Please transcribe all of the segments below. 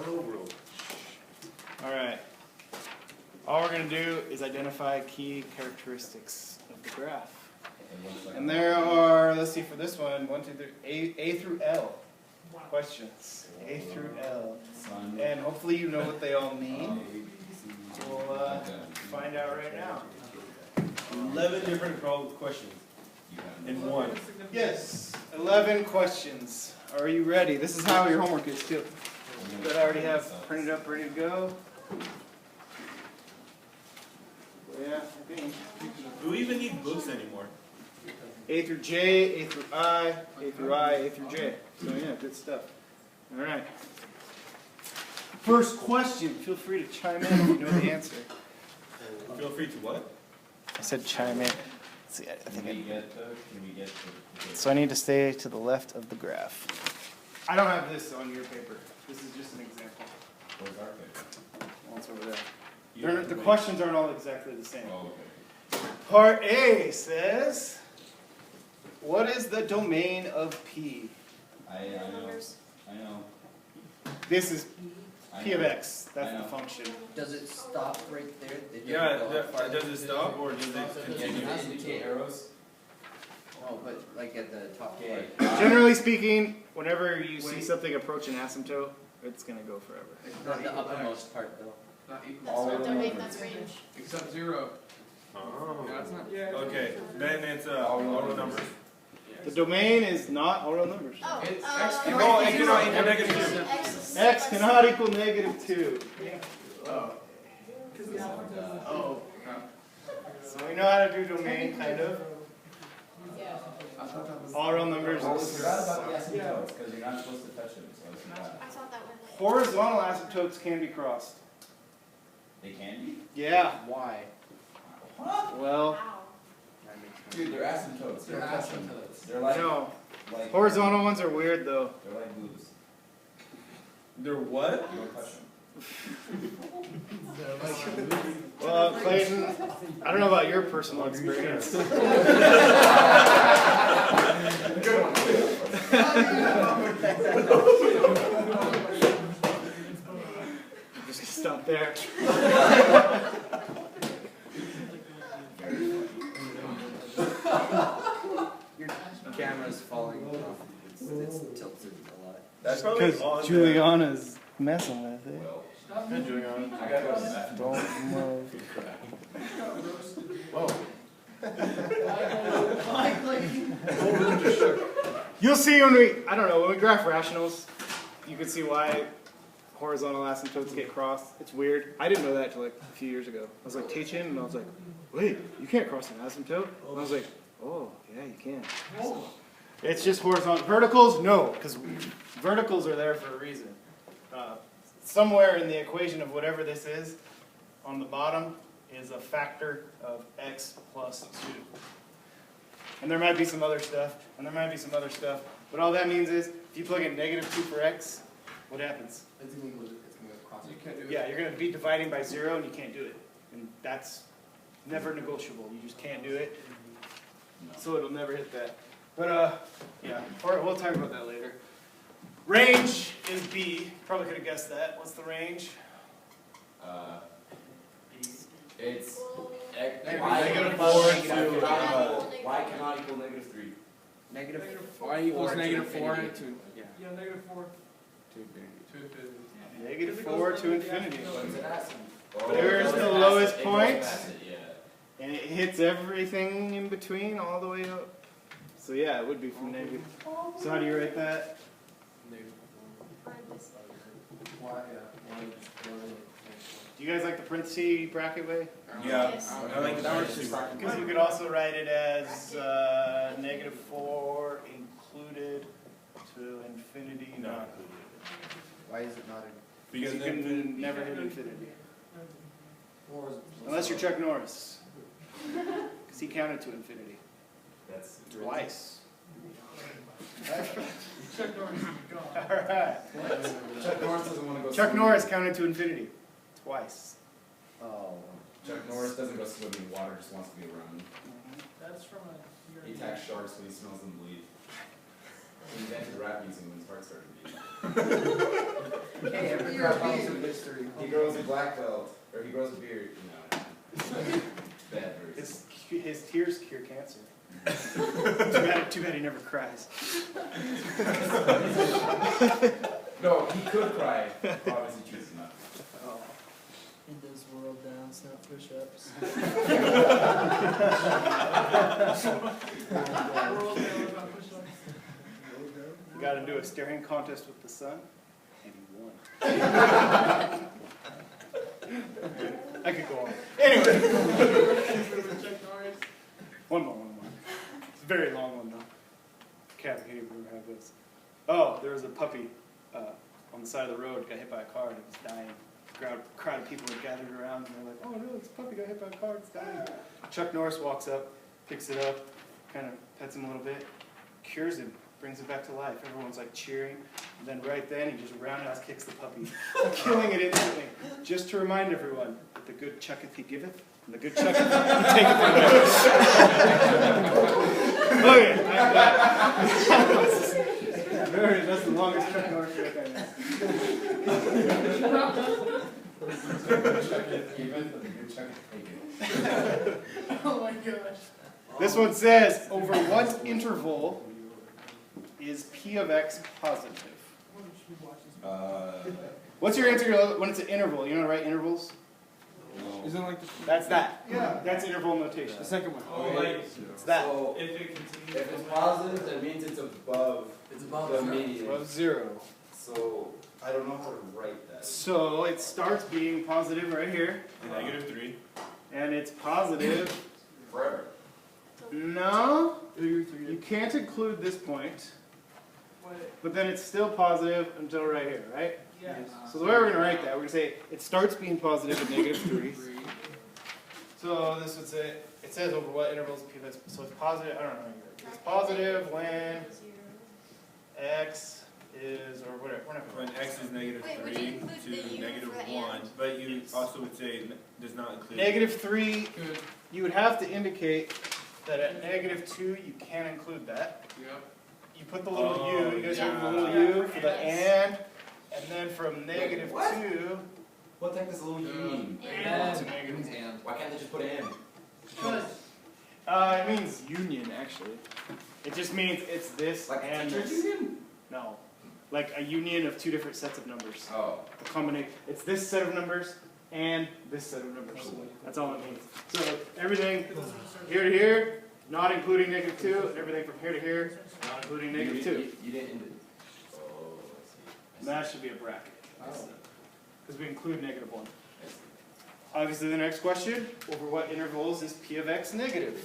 Hello world. Alright. All we're going to do is identify key characteristics of the graph. And there are, let's see, for this one, 1, 2, 3, A through L questions. A through L. And hopefully you know what they all mean. We'll find out right now. 11 different questions in one. Yes, 11 questions. Are you ready? This is how your homework is too. That I already have printed up, ready to go. Yeah, I think. Do we even need books anymore? A through J, A through I, A through I, A through J. So yeah, good stuff. All right. First question. Feel free to chime in if you know the answer. Feel free to what? I said chime in. Let's see, I think so I need to stay to the left of the graph. I don't have this on your paper. This is just an example. Where's our paper? Well, it's over there. The questions aren't all exactly the same. Oh, okay. Part A says, what is the domain of P? I know. This is P of X. That's the function. Does it stop right there? Does it stop or does it continue? Arrows? Oh, but like at the top part. Generally speaking, whenever you see something approach an asymptote, it's going to go forever. Not the uppermost part though. Not equal. That's not domain, that's range. Except 0. Oh. No, it's not. Okay, then it's all real numbers. The domain is not all real numbers. Oh, It's X It cannot equal negative 2. X. X cannot equal negative 2. Oh. So we know how to do domain, kind of. Yeah. All real numbers. Well, it's forgot about the asymptotes because you're not supposed to touch them. So it's I not. thought that was like. Horizontal asymptotes can be crossed. They can be. Yeah. Why? What? Well, Wow. Dude, they're asymptotes. They're asymptotes. They're like no. like Horizontal ones are weird, though. They're like glues. They're what? You don't touch them. Well, Clayton, I don't know about your personal experience. Just gonna stop there. Your camera's falling off. It's tilted a lot. That's probably Because on Juliana's messing with it. Well, Good, Juliana. I gotta go to the bathroom. Don't move. You'll see when we graph rationals, you can see why horizontal asymptotes get crossed. It's weird. I didn't know that until like a few years ago. I was like teaching, and I was like, wait, you can't cross an asymptote? And I was like, oh, yeah, you can. So, it's just horizontal. Verticals, no, because verticals are there for a reason. Somewhere in the equation of whatever this is, on the bottom, is a factor of x plus 2. And there might be some other stuff, and there might be some other stuff, but all that means is, if you plug in negative 2 for x, what happens? It's going to go across. You can't do it. Yeah, you're going to be dividing by 0, and you can't do it. And that's never negotiable. You just can't do it. So it'll never hit that. But, yeah, we'll talk about that later. Range is B. Probably could have guessed that. What's the range? It's Negative y cannot equal negative 3. Negative Y equals 4 negative to 4 infinity. to. Yeah, negative 4 To infinity. Negative 4 to infinity. What's it asking? There's the It goes lowest past point. it, yeah. And it hits everything in between all the way up. So yeah, it would be from negative. So how do you write that? Do you guys like the parenthesis bracket way? Yeah, Yes. I like That works the just fine. Because you could also write it as negative 4 included to infinity No. not included. Why is it not a... Because you then can never hit infinity. Unless you're Chuck Norris. Because he counted to infinity. That's Twice. Chuck Norris is gone. Alright. Chuck Norris doesn't want to go. Chuck swimming. Norris counted to infinity. Twice. Oh. Chuck Norris doesn't go swimming in water, just wants to be around. That's from a. He attacks sharks when he smells them bleed. He invented rap music when his heart started beating. Okay, every problems with history. He grows a black belt, or he grows a beard. No. Bad verse. His tears cure cancer. Too bad he never cries. No, he could cry. Obviously chooses not to. Oh. He does world dance, not push-ups. World Cup about push-ups. He got into a staring contest with the sun, and he won. I could go on. Anyway. Chuck Norris. One more. It's a very long one, though. Cat, I can't even have this. Oh, there was a puppy on the side of the road, got hit by a car, and it was dying. Crowd of people had gathered around, and they're like, oh no, this puppy got hit by a car, it's dying. Chuck Norris walks up, picks it up, kind of pets him a little bit, cures him, brings it back to life. Everyone's like cheering. And then right then, he just roundhouse kicks the puppy, killing it instantly. Just to remind everyone that the good chucketh he giveth, and the good chucketh he taketh away. Okay, that's the longest Chuck Norris joke I know. Oh my gosh. This one says, over what interval is P of X positive? What's your answer when it's an interval? You know how to write intervals? Isn't it like the That's that. Yeah. That's interval notation. second one? Oh, like, It's that. So, if it continues. if it's positive, that means it's above It's above the zero. median. Above 0. So, I don't know how to write that. So it starts being positive right here, -3. and it's positive. Forever. No, you can't include this point, Wait, but then it's still positive until right here, right? yes. So the way we're going to write that, we're going to say it starts being positive at -3. So this would say, it says over what intervals P of X, so it's positive, I don't know. It's positive when X is, or whatever, When x is Wait, would you -3 include to the U for the -1, and? but you also would say does not include. -3, you would have to indicate that at -2 you can include that. Yep. You put the little Oh, U, you guys yeah. remember the little Yeah. U for the and then from -2 What the heck does a little U mean? And. to negative. And. Why can't they just put an M? It means union, actually. It just means it's this Like a and teacher's this. union? No. Like a union of two different sets of numbers. Oh. A combination. It's this set of numbers and this set of numbers. That's all it means. So everything here to here, not including -2, and everything from here to here, not including -2. You didn't end it. Oh, I see. And that should be a bracket. Oh. Because we include -1. Obviously, the next question, over what intervals is P of X negative?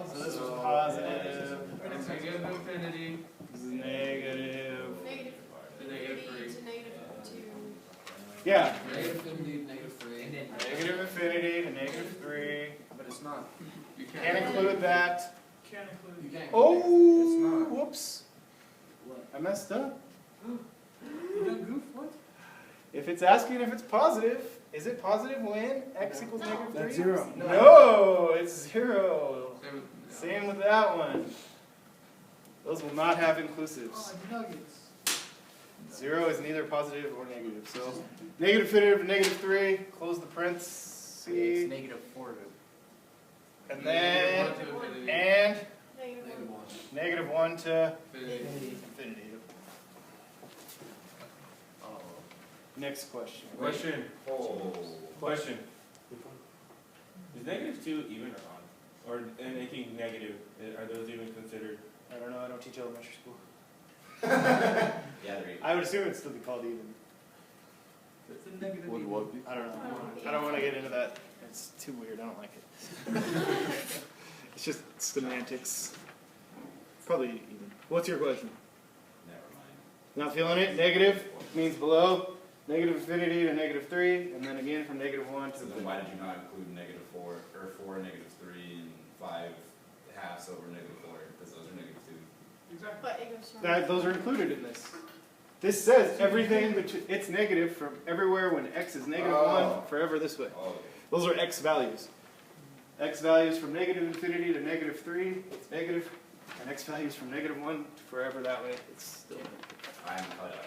So this was positive. It's negative infinity. This is negative. Negative To negative 3. to -2. Yeah. Negative infinity, -3. Negative infinity to -3. But it's not. You Can't include that. Can't include. You can't. Oh, It's not. whoops. I messed up. You done goof, what? If it's asking if it's positive, is it positive when x equals No. -3? That's 0. No, it's 0. Same with. Same with that one. Those will not have Oh, inclusives. nuggets. 0 is neither positive or negative. So negative infinity to -3, close the parentheses, It's -4 to. and then Negative 1 to infinity. and Negative 1. -1 to Infinity. infinity. Oh. Next question. Question. Oh. Question. Is -2 even or odd? Or anything negative? Are those even considered? I don't know. I don't teach elementary school. Yeah, there you go. I would assume it'd still be called even. It's a negative. Would even. what be? I don't know. I don't want to get into that. It's too weird. I don't like it. It's just semantics. Probably even. What's your question? Never mind. Not feeling it? Negative means below. Negative infinity to -3, and then again from -1 to So then why did you not include -4, or 4, -3, and 5 halves over -4? Because those are -2. Exactly. But it goes from. those are included in this. This says everything, it's negative from everywhere when x is -1, Oh. forever this way. Oh, okay. Those are x values. X values from negative infinity to -3, it's negative, and x values from -1 to forever that way, it's still negative. I'm cut out.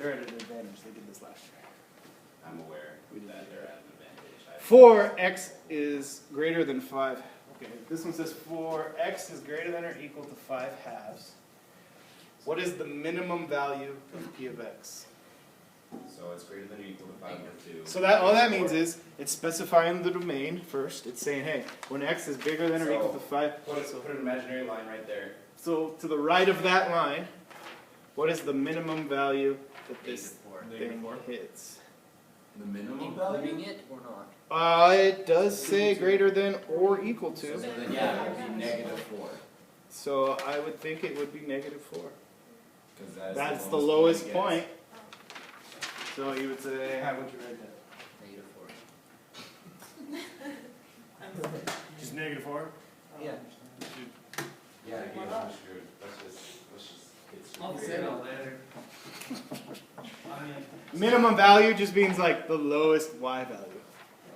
They're at an advantage. They did this last year. I'm aware that they're at an advantage. 4x is greater than 5. Okay, this one says 4x is greater than or equal to 5 halves. What is the minimum value of p of x? So it's greater than or equal to 5 over 2. So that all that means is it's specifying the domain first. It's saying, hey, when x is bigger than or equal to 5. Put an imaginary line right there. So to the right of that line, what is the minimum value that this thing hits? The minimum value? Including it or not? It does say greater than or equal So to. then, yeah, it would be -4. So I would think it would be -4. Because That's the lowest point. So you would say, how would you write that? -4. Just -4? Yeah. Yeah, I gave it a screw. Let's just get I'll screwed. figure it out later. Minimum value just means like the lowest y value.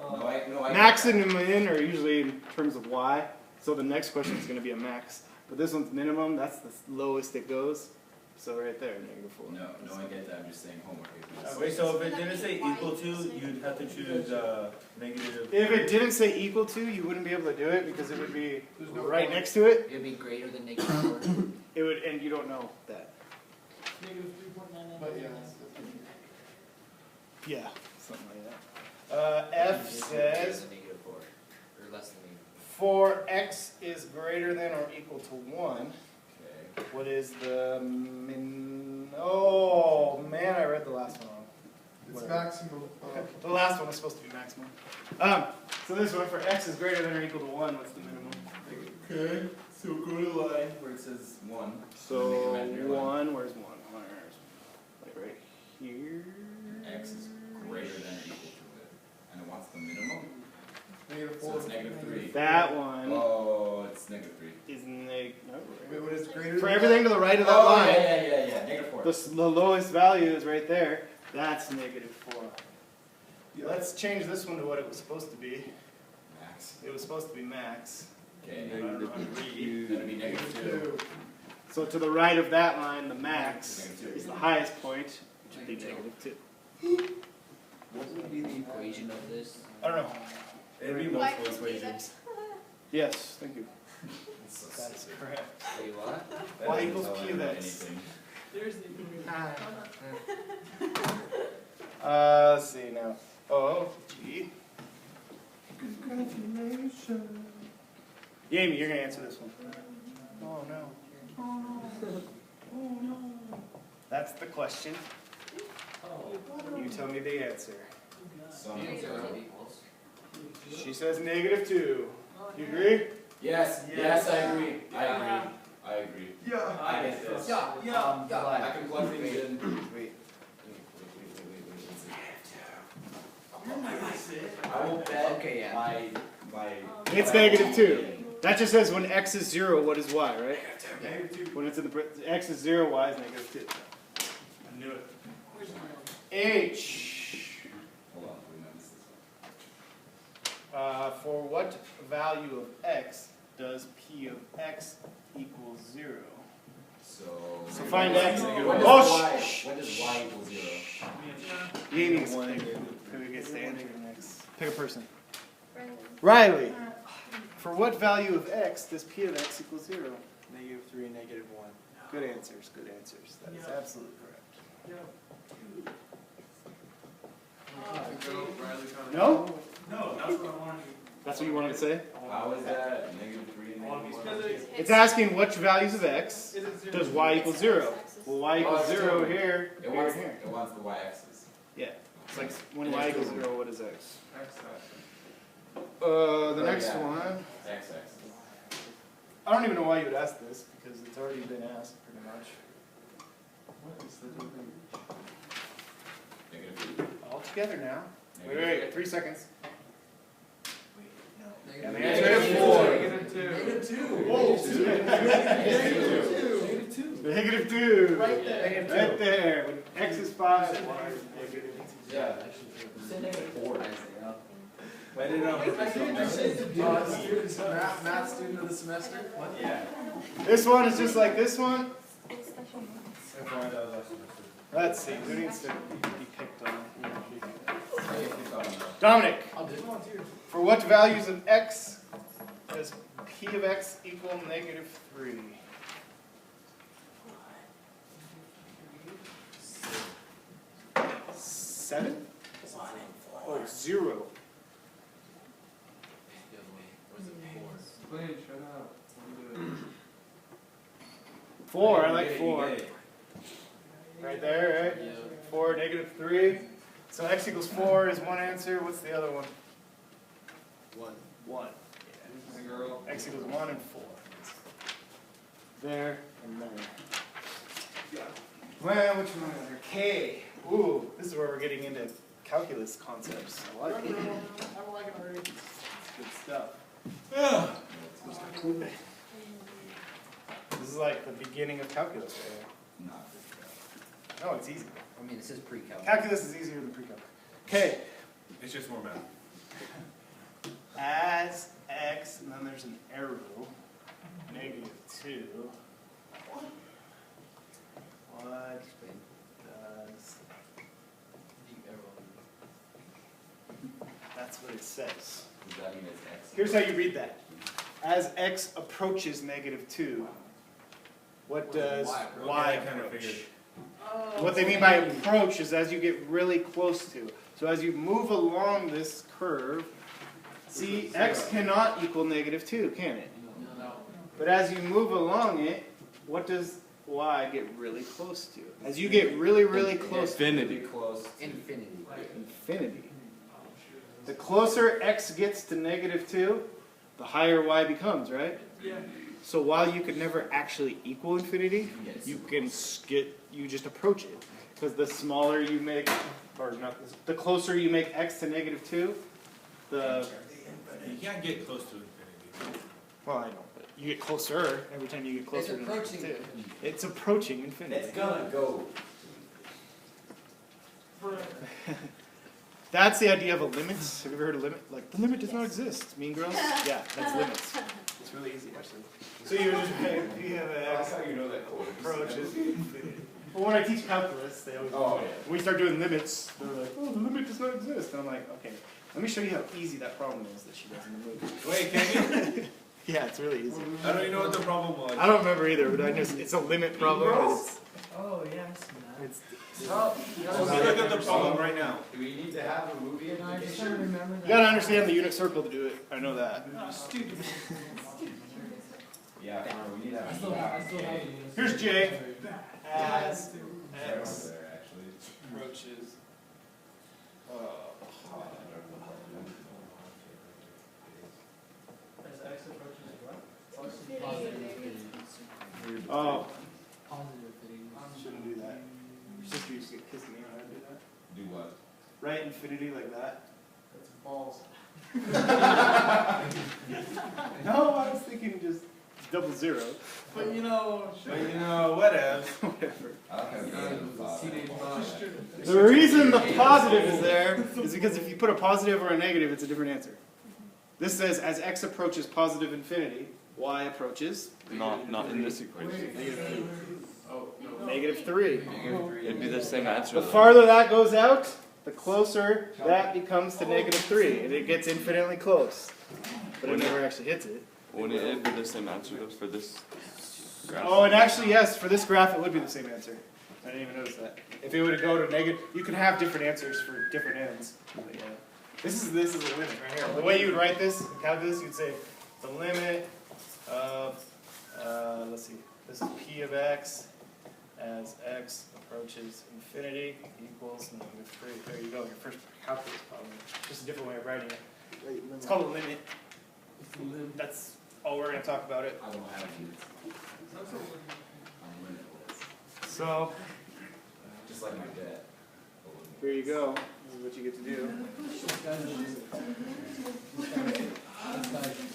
No, I Max and min are usually in terms of y. So the next question is going to be a max. But this one's minimum. That's the lowest it goes. So right there, -4. No, I get that. I'm just saying homework. Wait, so if it didn't say equal to, you'd have to choose negative. If it didn't say equal to, you wouldn't be able to do it because it would be right next to it. It would be greater than -4. It would, and you don't know that. Negative 3.99. But yeah. Yeah, something like that. F says -4. Or less than for x is greater than or equal to 1. Okay. What is the min? Oh man, I read the last one wrong. It's Whatever. maximum. The last one was supposed to be maximum. So this one for x is greater than or equal to 1. What's the minimum? Okay. So go to the line where it says 1. So Imaginary line. 1. Where's 1? Like right here. X is greater than or equal to it. And it wants the minimum. -4. So it's -3. That one Oh, it's -3. is neg. No, Wait, what is greater for than everything to the right of that Oh, line. yeah. -4. The lowest value is right there. That's -4. Yeah. Let's change this one to what it was supposed to be. Max. It was supposed to be max. Okay. I don't know how to read. That'd be -2. So to the right of that line, the max -2. is the highest point, which would be -2. What would be the equation of this? I don't know. It'd be Why multiple can't we do equations. Yes, thank you. It's so That's stupid. correct. Wait, what? That Y doesn't equals tell Q, anyone that's- anything. There's the Let's see now. Oh, G. Jamie, you're gonna answer this one. Oh no. Oh no. That's the question. You tell me the answer. So, equals. She says -2. You agree? yes, I agree. I agree. Yeah. I get this. Yeah. I can plug things in. Wait. I will bet Okay, yeah. my. It's -2. That just says when x is 0, what is y, right? When it's in the x is 0, y is -2. I knew it. H. Hold on, we might miss this one. For what value of x does p of x equal 0? So find x. When Oh, does y shh. when does y equal 0? Jamie's who gets to answer next. Pick a person. Brandon. Riley. For what value of x does p of x equal 0? -3, -1. Good answers, good answers. That is absolutely correct. No? No, that's what I wanted. That's what you wanted to say? How is that -3 and -1? It's asking which values of x Is it 0? does y equal 0? Well, y equals Oh, it's 0 two. here, It here, wants and here. it wants the y-axis. Yeah. It's like when And y it's equals two. 0, what is x? The Oh, next yeah. one. X-axis. I don't even know why you would ask this because it's already been asked pretty much. What is the -2. all together now? Wait, Negative wait, 3 seconds. And the Negative answer is four. 4. -2. Right there. Right there. When x is 5, y is -2. Yeah. -4. I didn't know. Math student of the semester? What? Yeah. This one is just like this one. It's special. I found out last semester. Let's see, who needs to be picked on? Dominic, for what values of x does p of x equal -3? Seven? Oh, 0. Blaine, shut up. Don't do it. 4, I like 4. Right there, right? 4, -3. So x equals 4 is one answer. What's the other one? 1. The girl. X equals 1 and 4. There and there. Well, which one is there? K. Ooh, this is where we're getting into calculus concepts. I like it. I don't like it already. It's good stuff. This is like the beginning of calculus right here. No, it's easy. I mean, this is pre-calc. Calculus is easier than pre-calc. Okay. It's just more math. As x, and then there's an arrow, -2. What does... That's what it says. Does that mean it's X? Here's how you read that. As x approaches -2, what does y I kind of approach? figured. What they mean by approach is as you get really close to. So as you move along this curve, see, x cannot equal -2, can it? No. But as you move along it, what does y get really close to? As you get really, really close to Infinity. Close. Infinity. infinity. The closer x gets to -2, the higher y becomes, right? Yeah. So while you could never actually equal infinity, Yes. you just approach it. Because the smaller you make, or not, the closer you make x to -2, the, You can't get close to infinity. well, I know, but you get closer every time you get closer It's to approaching. -2. It's approaching infinity. gonna go. That's the idea of a limit. Have you ever heard of limit? Like, the limit does not exist. Mean Girls? Yeah, that's limits. It's really easy, actually. So you just you have an x how you know that code. approaches infinity. Well, when I teach calculus, they always Oh, yeah. when we start doing limits, they're like, oh, the limit does not exist. And I'm like, okay, let me show you how easy that problem is that she does in the movie. Wait, can you? Yeah, it's really easy. I don't even know what the problem was. I don't remember either, but I just, it's a limit problem. But Oh, yeah, I see that. it's Let's look at the problem right now. Do we need to have a movie? No, I just trying to remember that. you gotta understand the unit circle to do it. I know that. Oh, stupid. Yeah, we need to have I a still have it. Here's J. As X. x There, actually. approaches. As X approaches what? Infinity. Oh, Positive fitting. shouldn't do that. Your sister used to get kissed me when I do that. Do what? Write infinity like that. That's balls. No, I was thinking just double zero. But you know, But you know, whatever. Whatever. I don't have Teenage mom. The reason the positive is there is because if you put a positive or a negative, it's a different answer. This says as x approaches positive infinity, y approaches Not in this equation. Oh, no. -3. It'd be the same answer. The though. farther that goes out, the closer that becomes to -3, and it gets infinitely close. But it never actually hits it. Wouldn't it be the same answer though for this graph? Oh, and actually, yes, for this graph, it would be the same answer. I didn't even notice that. If it were to go to negative, you can have different answers for different ends. But yeah. This is a limit right here. The way you would write this, in calculus, you'd say the limit of, let's see, this is p of x as x approaches infinity equals -3. There you go, your first calculus problem. Just a different way of writing it. It's called a limit. That's all we're going to talk about it. I don't have units. I'm limitless. So, Just like my dad. here you go. This is what you get to do.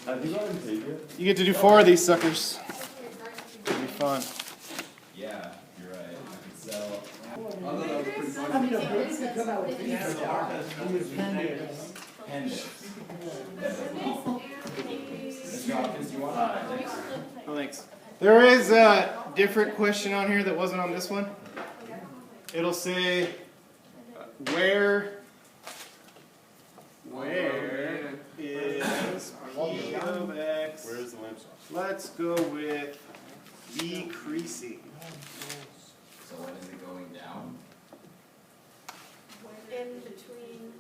Have you gotten paid yet? You get to do 4 of these suckers. It'll be fun. Yeah, you're right. I could sell. Pendants. Mr. Hopkins, you want that? Oh, thanks. There is a different question on here that wasn't on this one. it'll say where is p of x. Where is the lamp source? Let's go with decreasing. So when is it going down? In between.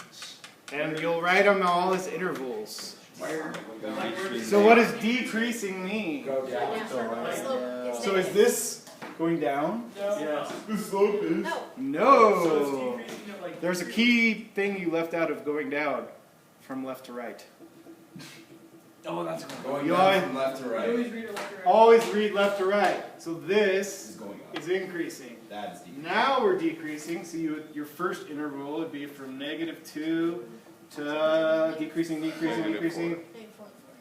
And you'll write them all as intervals. Decreasing. So what does decreasing mean? Go down. Yeah. Slope. So is this going down? Yes. The slope is. No. No. So it's decreasing at like. There's a key thing you left out of going down from left to right. Oh, that's Going You down always- from left to You right always read it like you're. Always read left to right. So this is going up. is increasing. That is decreasing. Now we're decreasing, so your first interval would be from -2 to decreasing, decreasing.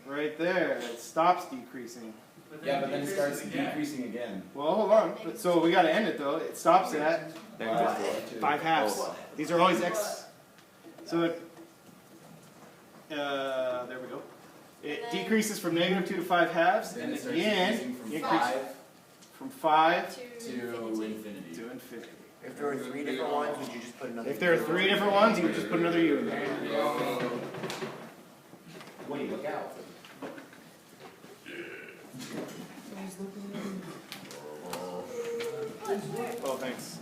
Right there, it stops decreasing. Yeah, but then it starts decreases again. decreasing again. Well, hold on. So we got to end it though. It stops at Negative 5 halves. These are always x. So there we go. It decreases from -2 to 5 halves, Then and it starts again decreasing from increases 5 from 5 to infinity. infinity. to infinity. If there were 3 different ones, would you just put another? If there are 3 different ones, you would just put another u in there. Wait, look out. Oh, thanks.